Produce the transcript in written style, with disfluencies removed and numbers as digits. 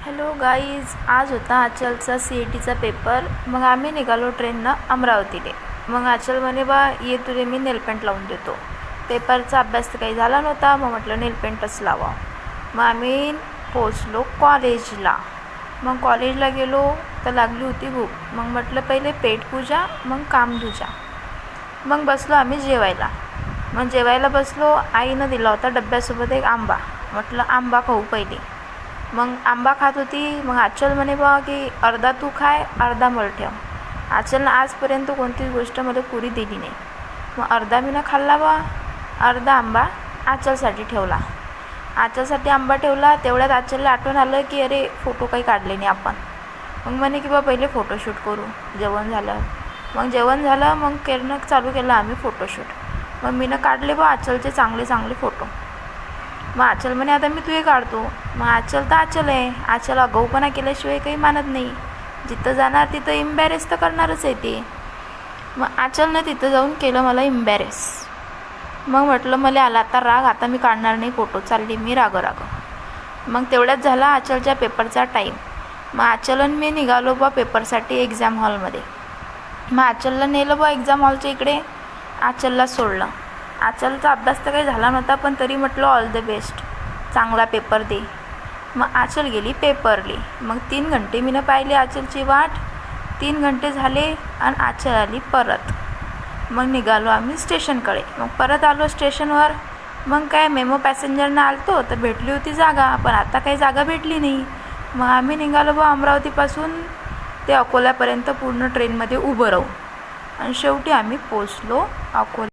Hello guys, आज होता आचलचा CETचा paper. मग आम्ही निघालो ट्रेननं अमरावतीले. मग आचल म्हणे बा ये तुले मी नेलपेंट लावून देतो. पेपरचा अभ्यास तर काही झाला नव्हता, मग म्हटलं नेलपेंटच लावा. मग आम्ही पोचलो कॉलेजला. मग कॉलेजला गेलो तर लागली होती भूक. मग म्हटलं पहिले पेटपूजा मग कामधुजा. मग बसलो आम्ही जेवायला. मग जेवायला बसलो. आईनं दिला होता डब्यासोबत एक आंबा. म्हटलं आंबा खाऊ पहिले. मग आंबा खात होती. मग आचल म्हणे बा की अर्धा तू खाय, अर्धा मला ठेव. आचलनं आजपर्यंत कोणतीच गोष्ट मला पुरी दिली नाही. मग अर्धा मी खाल्ला बा, अर्धा आंबा आचलसाठी ठेवला. आचलसाठी आंबा ठेवला. तेवढ्यात आचलला आठवण आलं की अरे फोटो काही काढले नाही आपण. मग म्हणे की बा पहिले फोटोशूट करू जेवण झालं. मग जेवण झालं. मग करणं चालू केलं आम्ही फोटोशूट. मग मीनं काढले बा आचलचे चांगले चांगले फोटो. मग आचल म्हणे आता मी तुझे काढतो. मग आचल तर आचल आहे. आचल आगाऊपणा केल्याशिवाय काही मानत नाही. जिथं जाणार तिथं इम्बॅरेस तर करणारच आहे ते. मग आचलनं तिथं जाऊन केलं मला इम्बॅरेस. मग म्हटलं मला आला आता राग, आता मी काढणार नाही फोटो, चालली मी राग. मग तेवढ्यात झाला आचलच्या पेपरचा टाईम. मग आचलन मी निघालो बा पेपरसाठी एक्झाम हॉलमध्ये. मग आचलला नेलं बा एक्झाम हॉलच्या इकडे. आचलला सोडलं. आचलचा अभ्यास तर काही झाला नव्हता, पण तरी म्हटलं ऑल द बेस्ट, चांगला पेपर दे. मग आचल गेली पेपरली. मग 3 घंटे मीनं पाहिली आचलची वाट. 3 घंटे झाले आणि आचल आली परत. मग निघालो आम्ही स्टेशनकडे. मग परत आलो स्टेशनवर. मग काय मेमो पॅसेंजरनं आलतो तर भेटली होती जागा, पण आता काही जागा भेटली नाही. मग आम्ही निघालो बा अमरावतीपासून ते अकोल्यापर्यंत पूर्ण ट्रेनमध्ये उभं राहू. आणि शेवटी आम्ही पोचलो अकोला.